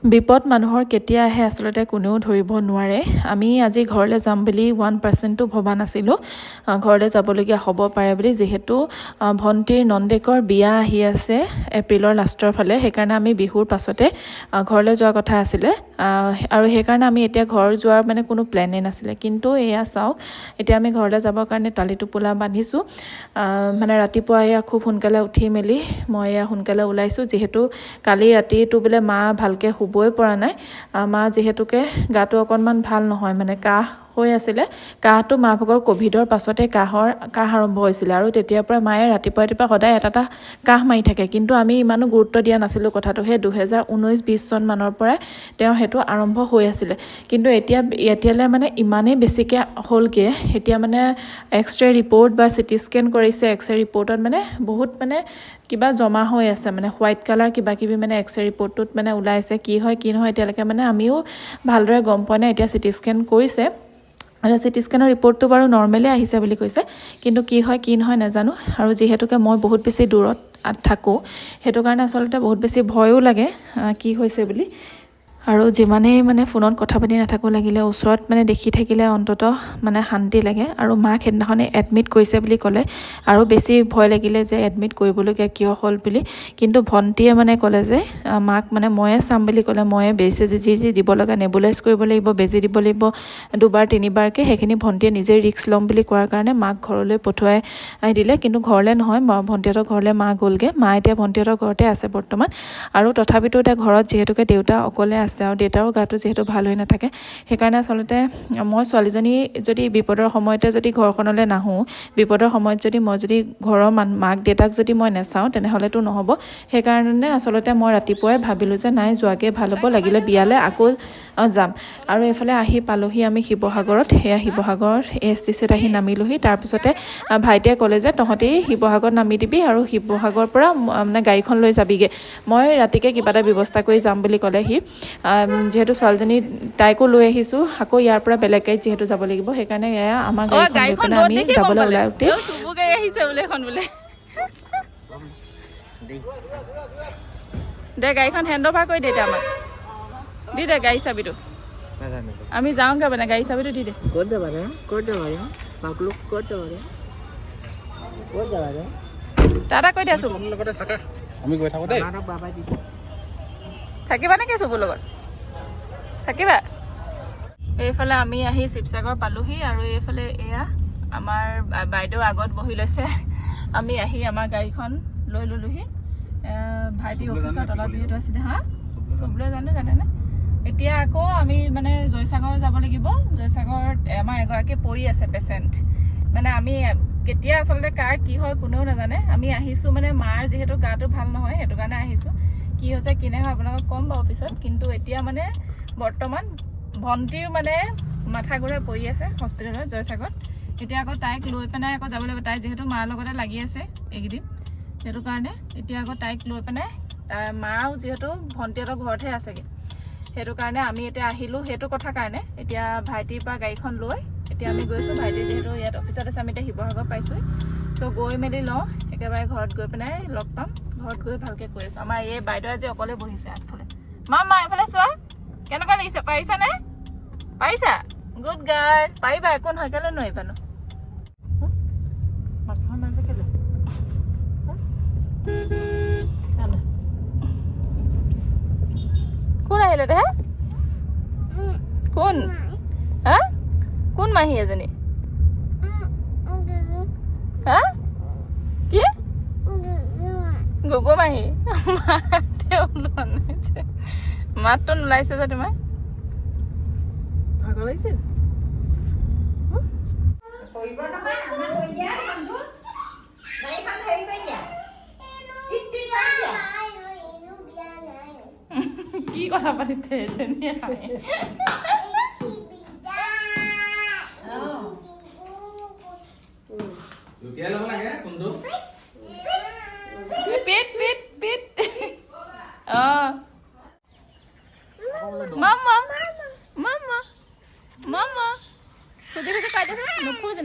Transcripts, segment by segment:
বিপদ মানুহৰ কেতিয়া আহে আচলতে কোনেও ধৰিব নোৱাৰে। আমি আজি ঘৰলৈ যাম বুলি 1%টো ভবা নাছিলোঁ ঘৰলৈ যাবলগীয়া হ'ব পাৰে বুলি, যিহেতু ভণ্টিৰ নন্দেকৰ বিয়া আহি আছে এপ্ৰিলৰ লাষ্টৰ ফালে। সেইকাৰণে আমি বিহুৰ পাছতে ঘৰলৈ যোৱাৰ কথা আছিলে আৰু সেইকাৰণে আমি এতিয়া ঘৰ যোৱাৰ মানে কোনো প্লেনেই নাছিলে। কিন্তু এয়া চাওক, এতিয়া আমি ঘৰলৈ যাবৰ কাৰণে টালি টোপোলা বান্ধিছোঁ। মানে ৰাতিপুৱা এয়া খুব সোনকালে উঠি মেলি মই এয়া সোনকালে ওলাইছোঁ, যিহেতু কালি ৰাতিটো বোলে মা ভালকৈ শুবই পৰা নাই। মা যিহেতুকে গাটো অকণমান ভাল নহয়, মানে কাহ হৈ আছিলে। কাহটো মা ভাগৰ ক'ভিডৰ পাছতে কাহ আৰম্ভ হৈছিলে আৰু তেতিয়াৰ পৰা মায়ে ৰাতিপুৱা সদায় এটা কাহ মাৰি থাকে। কিন্তু আমি ইমানো গুৰুত্ব দিয়া নাছিলোঁ কথাটো। সেই 2019-20 চন মানৰ পৰাই তেওঁৰ সেইটো আৰম্ভ হৈ আছিলে। কিন্তু এতিয়ালৈ মানে ইমানেই বেছিকৈ হ'লগৈ, এতিয়া মানে এক্সৰে ৰিপৰ্ট বা চিটি স্কেন কৰিছে। এক্সৰে ৰিপৰ্টত মানে বহুত মানে কিবা জমা হৈ আছে, মানে হোৱাইট কালাৰ কিবাকিবি মানে এক্সৰে ৰিপৰ্টটোত মানে ওলাইছে। কি হয় কি নহয় এতিয়ালৈকে মানে আমিও ভালদৰে গম পোৱা নাই। এতিয়া চিটি স্কেন কৰিছে, চিটি স্কেনৰ ৰিপৰ্টটো বাৰু নৰ্মেলে আহিছে বুলি কৈছে, কিন্তু কি হয় কি নহয় নাজানো। আৰু যিহেতুকে মই বহুত বেছি দূৰত থাকোঁ, সেইটো কাৰণে আচলতে বহুত বেছি ভয়ো লাগে কি হৈছে বুলি। আৰু যিমানেই মানে ফোনত কথা পাতি নাথাকোঁ লাগিলে ওচৰত মানে দেখি থাকিলে অন্ততঃ মানে শান্তি লাগে। আৰু মাক সেইদিনাখনে এডমিট কৰিছে বুলি ক'লে আৰু বেছি ভয় লাগিলে যে এডমিট কৰিবলগীয়া কিয় হ'ল বুলি। কিন্তু ভণ্টিয়ে মানে ক'লে যে মাক মানে ময়ে চাম বুলি ক'লে। ময়ে বেজি যি দিব লগা নেবুলাইজ কৰিব লাগিব, বেজি দিব লাগিব 2বাৰ 3বাৰকৈ, সেইখিনি ভণ্টিয়ে নিজে ৰিস্ক ল'ম বুলি কোৱাৰ কাৰণে মাক ঘৰলৈ পঠুৱাই দিলে। কিন্তু ঘৰলৈ নহয়, ভণ্টিহঁতৰ ঘৰলৈ মা গ'লগৈ। মা এতিয়া ভণ্টিহঁতৰ ঘৰতে আছে বৰ্তমান। আৰু তথাপিতো এতিয়া ঘৰত যিহেতুকে দেউতা অকলে আছে আৰু দেউতাৰো গাটো যিহেতু ভাল হৈ নাথাকে, সেইকাৰণে আচলতে মই ছোৱালীজনী যদি বিপদৰ সময়তে যদি ঘৰখনলৈ নাহোঁ, বিপদৰ সময়ত যদি ঘৰৰ মাক দেউতাক যদি মই নাচাওঁ তেনেহ'লেতো নহ'ব। সেইকাৰণে আচলতে মই ৰাতিপুৱাই ভাবিলোঁ যে নাই, যোৱাকৈ ভাল হ'ব, লাগিলে বিয়ালৈ আকৌ যাম। আৰু এইফালে আহি পালোহি আমি শিৱসাগৰত। সেয়া শিৱসাগৰত ASTCত আহি নামিলোহি। তাৰপিছতে ভাইটিয়ে ক'লে যে তহঁতি শিৱসাগৰত নামি দিবি আৰু শিৱসাগৰৰ পৰা মানে গাড়ীখন লৈ যাবিগৈ। মই ৰাতিকৈ কিবা এটা ব্যৱস্থা কৰি যাম বুলি ক'লে সি। যিহেতু ছোৱালীজনী তাইকো লৈ আহিছোঁ, আকৌ ইয়াৰ পৰা বেলেগ গাড়ীত যিহেতু যাব লাগিব, সেইকাৰণে এয়া আমাৰ গাড়ীখন লৈ পেলাই আমি যাবলৈ ওলাওঁতে দে গাড়ীখন হেণ্ড অভাৰ কৰি দে আমাক, দি দে গাড়ী চাবিটো। আমি যাওঁগৈ মানে, গাড়ী চাবিটো দি দে। দাদা কৈ দে আছোঁ আমি গৈ থাকোঁ দেই। থাকিবা নেকি চুবুৰ লগত? থাকিবা? এইফালে আমি আহি শিৱসাগৰ পালোহি আৰু এইফালে এয়া আমাৰ বাইদেউ আগত বহি লৈছে। আমি আহি আমাৰ গাড়ীখন লৈ ল'লোহি। ভাইটি অফিচৰ তলত যিহেতু আছিলে, চবলৈ জানেনে। এতিয়া আকৌ আমি মানে জয়সাগৰ যাব লাগিব। জয়সাগৰত আমাৰ এগৰাকী পৰি আছে পেচেণ্ট। মানে আমি কেতিয়া আচলতে কাৰ কি হয় কোনেও নাজানে। আমি আহিছোঁ মানে মাৰ যিহেতু গাটো ভাল নহয়, সেইটো কাৰণে আহিছোঁ। কি হৈছে কি নহয় আপোনালোকক ক'ম বাৰু পিছত। কিন্তু এতিয়া মানে বৰ্তমান ভণ্টিৰ মানে মাথা ঘূৰাই পৰি আছে হস্পিটেলত জয়সাগৰত। এতিয়া আকৌ তাইক লৈ পেলাই আকৌ যাব লাগিব। তাই যিহেতু মাৰ লগতে লাগি আছে এইকেইদিন, সেইটো কাৰণে এতিয়া আকৌ তাইক লৈ পেলাই মাও যিহেতু ভণ্টিহঁতৰ ঘৰতহে আছেগৈ, সেইটো কাৰণে আমি এতিয়া আহিলোঁ সেইটো কথা কাৰণে। এতিয়া ভাইটিৰ পৰা গাড়ীখন লৈ এতিয়া আমি গৈছোঁ। ভাইটি যিহেতু ইয়াত অফিচত আছে, আমি এতিয়া শিৱসাগৰ পাইছোঁ। চ' গৈ মেলি লওঁ, একেবাৰে ঘৰত গৈ পেলাই লগ পাম। ঘৰত গৈ ভালকৈ কৈ আছোঁ। আমাৰ এই বাইদেউ আজি অকলে বহিছে আগফালে। মা এইফালে চোৱা কেনেকুৱা লাগিছে, পাৰিছানে? পাৰিছা? গুড গাৰ্ল, পাৰিবা, একো নহয়। কেলৈ নোৱাৰিবানো? কোন আহিলে দে? কোন কোন মাহী এজনী? কি গগৈ মাহী? মাতটো নোলাইছে যে তোমাৰ? ভাগৰ লাগিছিল? কি কথা পাতিছে এজনীয়ে?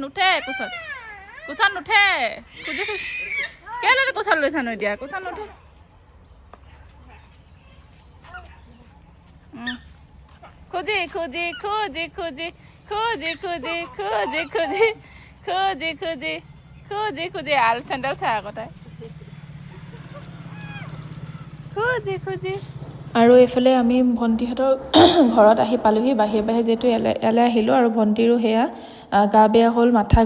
নুঠে কোচত নুঠে। কেলে কোচত লৈছানো এতিয়া? কোচত নুঠে। খুজি খুজি খুজি খুজি খুজি খুজি খুজি খুজি খুজি খুজি খুজি খুজি আল চেণ্ডেল চাই আকৌ তাই খুজি খুজি আৰু এইফালে আমি ভণ্টিহঁতৰ ঘৰত আহি পালোহি বাহিৰে যিহেতু ইয়ালৈ আহিলোঁ আৰু ভণ্টিৰো সেয়া গা বেয়া হ'ল মাথা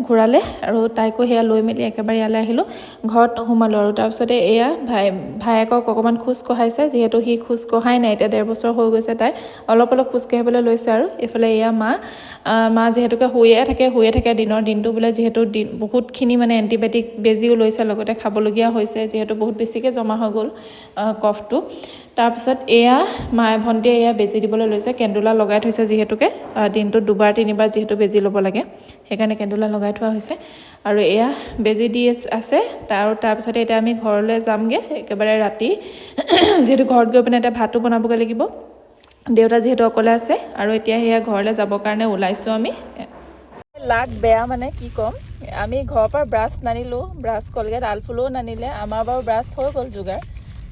ঘূৰালে আৰু তাইকো সেয়া লৈ মেলি একেবাৰে ইয়ালৈ আহিলোঁ ঘৰত সোমালোঁ আৰু তাৰপিছতে এয়া ভায়েকক অকণমান খোজ কঢ়াইছে যিহেতু সি খোজ কঢ়াই নাই এতিয়া 1.5 বছৰ হৈ গৈছে তাই অলপ খোজ কাঢ়িবলৈ লৈছে আৰু এইফালে এয়া মা যিহেতুকে শুয়ে থাকে দিনটো বোলে যিহেতু বহুতখিনি মানে এণ্টিবায়'টিক বেজিও লৈছে লগতে খাবলগীয়া হৈছে যিহেতু বহুত বেছিকৈ জমা হৈ গ'ল কফটো তাৰপিছত এয়া ভণ্টিয়ে এয়া বেজি দিবলৈ লৈছে কেন্দুলা লগাই থৈছে যিহেতুকে দিনটোত 2-3 বাৰ যিহেতু বেজি ল'ব লাগে সেইকাৰণে কেন্দুলা লগাই থোৱা হৈছে আৰু এয়া বেজি দি আছে তাৰপিছতে এতিয়া আমি ঘৰলৈ যামগৈ একেবাৰে ৰাতি যিহেতু ঘৰত গৈ পিনে এতিয়া ভাতো বনাবগৈ লাগিব দেউতা যিহেতু অকলে আছে আৰু এতিয়া সেয়া ঘৰলৈ যাবৰ কাৰণে ওলাইছোঁ আমি লাক বেয়া মানে কি ক'ম আমি ঘৰৰ পৰা ব্ৰাছ নানিলোঁ ব্ৰাছ কলগেট আলফুলও নানিলে আমাৰ বাৰু ব্ৰাছ হৈ গ'ল যোগাৰ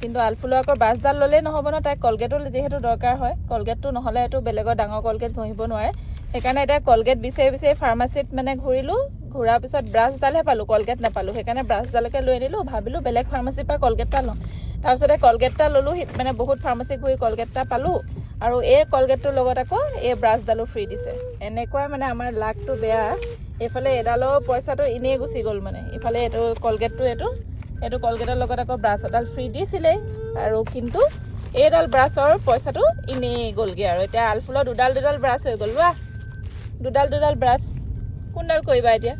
কিন্তু আলফুলো আকৌ ব্ৰাছডাল ল'লেই নহ'ব ন তাই কলগেটো যিহেতু দৰকাৰ হয় কলগেটটো নহ'লে এইটো বেলেগৰ ডাঙৰ কলগেট ঘঁহিব নোৱাৰে সেইকাৰণে এতিয়া কলগেট বিচাৰি ফাৰ্মাচীত মানে ঘূৰাৰ পিছত ব্ৰাছডালহে পালোঁ কলগেট নাপালোঁ সেইকাৰণে ব্ৰাছডালকে লৈ আনিলোঁ ভাবিলোঁ বেলেগ ফাৰ্মাচীৰ পৰা কলগেট এটা লওঁ তাৰপিছতে কলগেট এটা ল'লোঁ মানে বহুত ফাৰ্মাচী ঘূৰি কলগেট এটা পালোঁ আৰু এই কলগেটটোৰ লগত আকৌ এই ব্ৰাছডালো ফ্ৰী দিছে এনেকুৱাই মানে আমাৰ লাকটো বেয়া এইফালে এডালৰ পইচাটো এনেই গুচি গ'ল মানে ইফালে এইটো কলগেটটো এইটো কলগেটৰ লগত আকৌ ব্ৰাছ এডাল ফ্ৰী দিছিলেই আৰু কিন্তু এইডাল ব্ৰাছৰ পইচাটো এনেই গ'লগৈ আৰু এতিয়া আলফুলৰ দুডাল ব্ৰাছ হৈ গ'ল ৱা দুডাল ব্ৰাছ কোনডাল কৰিবা এতিয়া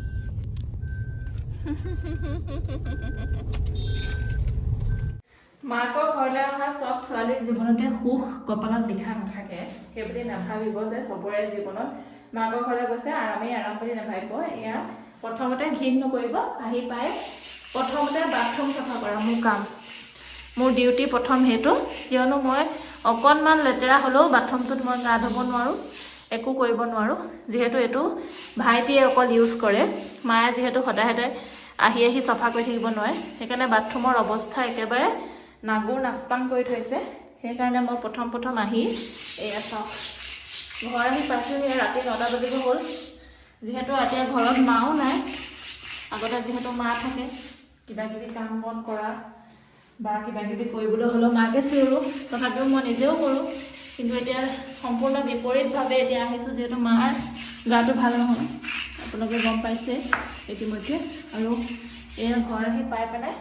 মাকৰ ঘৰলৈ অহা চব ছোৱালীৰ জীৱনতে সুখ কপালত লিখা নাথাকে সেইবুলি নাভাবিব যে চবৰে জীৱনত মাকৰ ঘৰলৈ গৈছে আৰাম বুলি নাভাবিব এয়া প্ৰথমতে ঘিণ নকৰিব আহি পাই প্ৰথমতে বাথৰুম চাফা কৰা মোৰ কাম মোৰ ডিউটি প্ৰথম সেইটো কিয়নো মই অকণমান লেতেৰা হ'লেও বাথৰুমটোত মই গা ধুব নোৱাৰোঁ একো কৰিব নোৱাৰোঁ যিহেতু এইটো ভাইটিয়ে অকল ইউজ কৰে মায়ে যিহেতু সদায় আহি চাফা কৰি থাকিব নোৱাৰে সেইকাৰণে বাথৰুমৰ অৱস্থা একেবাৰে নাগুৰ নাস্তাং কৰি থৈছে সেইকাৰণে মই প্ৰথম আহি এয়া চাওক ঘৰ আহি পাইছোঁ ৰাতি 9টা বাজিব হ'ল যিহেতু এতিয়া ঘৰত মাও নাই আগতে যিহেতু মা থাকে কিবাকিবি কাম বন কৰা বা কিবাকিবি কৰিবলৈ হ'লেও মাকে চিঞৰোঁ তথাপিও মই নিজেও কৰোঁ কিন্তু এতিয়া সম্পূৰ্ণ বিপৰীতভাৱে এতিয়া আহিছোঁ যিহেতু মাৰ গাটো ভাল নহয় আপোনালোকে গম পাইছে ইতিমধ্যে আৰু এয়া ঘৰ আহি পাই পেলাই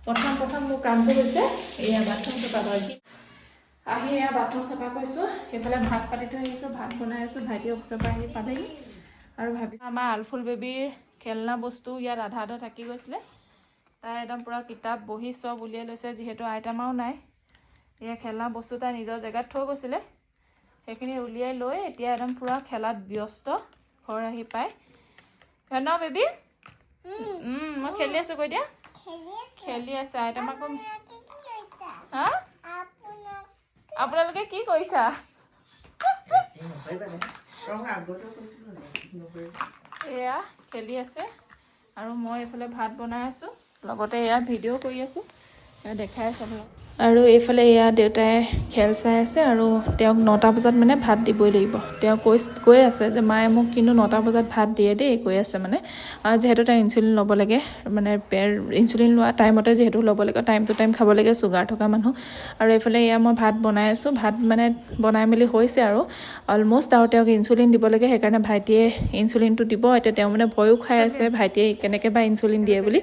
প্ৰথম মোৰ কামটো হৈছে এয়া বাথৰুম চাফা কৰা আহি এয়া বাথৰুম চাফা কৰিছোঁ সেইফালে ভাত পাতি থৈ আহিছোঁ ভাত বনাই আছোঁ ভাইটি অফিচৰ পৰা আহি পালেহি আৰু ভাবিছোঁ আমাৰ আলফুল বেবীৰ খেলনা বস্তু ইয়াত আধা থাকি গৈছিলে তাই একদম পূৰা কিতাপ বহি চব উলিয়াই লৈছে যিহেতু আইতামাও নাই এয়া খেলনা বস্তু তাই নিজৰ জেগাত থৈ গৈছিলে সেইখিনি উলিয়াই লৈ এতিয়া একদম পূৰা খেলাত ব্যস্ত ঘৰ আহি পাই ন বেবী মই খেলি আছোঁ কৈ দিয়া খেলি আছে আইতামাকো হা আপোনালোকে কি কৰিছা এয়া খেলি আছে আৰু মই এইফালে ভাত বনাই আছোঁ লগতে এয়া ভিডিঅ' কৰি আছোঁ দেখাই আছোঁ আৰু এইফালে এয়া দেউতাই খেল চাই আছে আৰু তেওঁক 9টা বজাত মানে ভাত দিবই লাগিব তেওঁ কৈ আছে যে মায়ে মোক কিন্তু 9টা বজাত ভাত দিয়ে দেই কৈ আছে মানে যিহেতু তাই ইনচুলিন ল'ব লাগে মানে ইনচুলিন লোৱা টাইমতে যিহেতু ল'ব লাগে টাইম টু টাইম খাব লাগে চুগাৰ থকা মানুহ আৰু এইফালে এয়া মই ভাত বনাই আছোঁ ভাত মানে বনাই মেলি হৈছে আৰু অলম'ষ্ট আৰু তেওঁক ইনচুলিন দিব লাগে সেইকাৰণে ভাইটিয়ে ইনচুলিনটো দিব এতিয়া তেওঁ মানে ভয়ো খাই আছে ভাইটিয়ে কেনেকৈ বা ইনচুলিন দিয়ে বুলি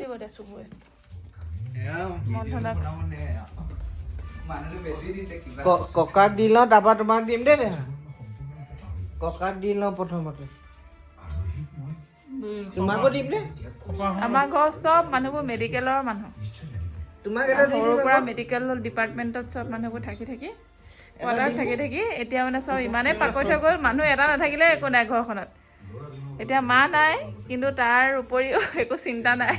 ককাক দি লওঁ তাৰপৰা তোমাক দিম দেই ককাক দি লওঁ প্ৰথমতে তোমাকো দিম দেই আমাৰ ঘৰৰ চব মানুহবোৰ মেডিকেলৰ মানুহ তোমাক সৰুৰ পৰা মেডিকেলৰ ডিপাৰ্টমেণ্টত চব মানুহবোৰ থাকি কোৱাৰ্টাৰত থাকি এতিয়া মানে চব ইমানেই পাকৈত হৈ গ'ল মানুহ এটা নাথাকিলে একো নাই ঘৰখনত এতিয়া মা নাই কিন্তু তাৰ উপৰিও একো চিন্তা নাই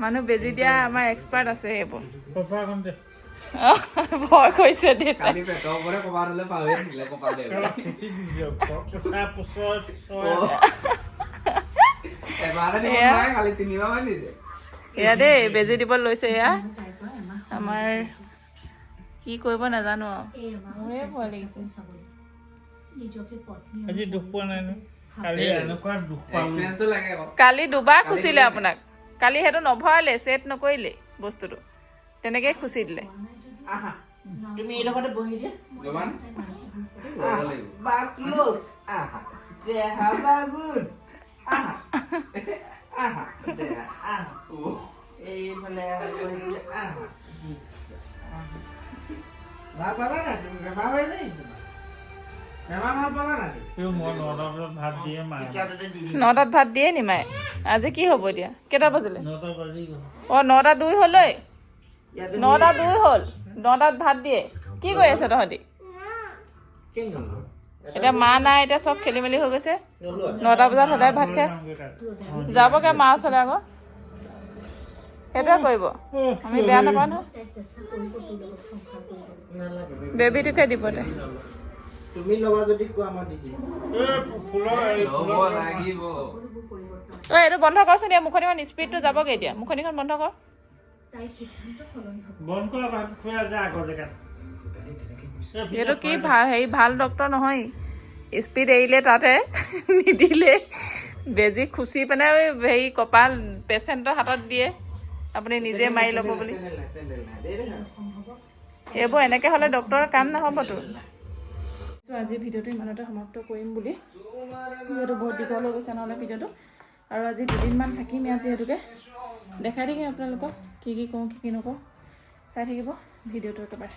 মানুহ বেজি দিয়া আমাৰ এক্সপাৰ্ট আছে এইবোৰ ভয় কৰিছে দেউতাই এয়া দেই বেজি দিব লৈছে এয়া আমাৰ কি কৰিব নাজানো আৰু মোৰে ভয় লাগিছে আজি দুখ পোৱা নাই ন কালি এনেকুৱা দুখ পালোঁ এক্সপিৰিয়েঞ্চটো লাগে আকৌ কালি দুবাৰ খুচিলে আপোনাক কালি সেইটো নভৰালে ছেট নকৰিলে বস্তুটো তেনেকৈ খুচি দিলে আহা তুমি এই লগতে বহি দিয়া ল'বা আহা বা ক্লোজ আহা দেহা বা গুড আহা আহা দেহা আহা এইফালে বহি দিয়া আহা ভাল পালা না তুমি বেমাৰ হৈ যায় বেমাৰ ভাল পালা না মই 9টা বজাত ভাত দিয়ে মায়ে টিচাৰটোতে দি দিম 9টাত ভাত দিয়ে নি মায়ে আজি কি হ'ব এতিয়া কেইটা বাজিলে 9টা বাজি গ'ল 9টা 2 হ'ল ঐ ইয়াতে 9টা 2 হ'ল 9টাত ভাত দিয়ে কি কৰি আছে তহঁতি কেন গ'ল এতিয়া মা নাই এতিয়া চব খেলি মেলি হৈ গৈছে 9টা বজাত সদায় ভাত খায় যাবগৈ মা ওচৰলৈ আকৌ সেইটোৱে কৰিব আমি বেয়া নাপাওঁ নহয় বেবীটোকে দিব তাই তুমি ল'বা যদি কোৱা মই দি দিম লাগিব ঐ এইটো বন্ধ কৰচোন দিয়া মুখনিখন স্পীডটো যাবগৈ এতিয়া মুখনিখন বন্ধ কৰ বন্ধ কৰা ভাত খোৱা যায় আগৰ জেগাত এইটো কি ভাল হেৰি ভাল ডক্তৰ নহয় স্পীড এৰিলে তাতে নিদিলে বেজি খুচি পিনে হেৰি কপাল পেচেণ্টৰ হাতত দিয়ে আপুনি নিজে মাৰি ল'ব বুলি এইবোৰ এনেকৈ হ'লে ডক্তৰৰ কাম নহ'বতো আজি ভিডিঅ'টো ইমানতে সমাপ্ত কৰিম বুলি যিহেতু বহুত দীঘল হৈ গৈছে নহ'লে ভিডিঅ'টো আৰু আজি 2 দিনমান থাকিম ইয়াত যিহেতুকে দেখাই থাকিম আপোনালোকক কি কৰোঁ কি নকৰোঁ চাই থাকিব ভিডিঅ'টো একেবাৰে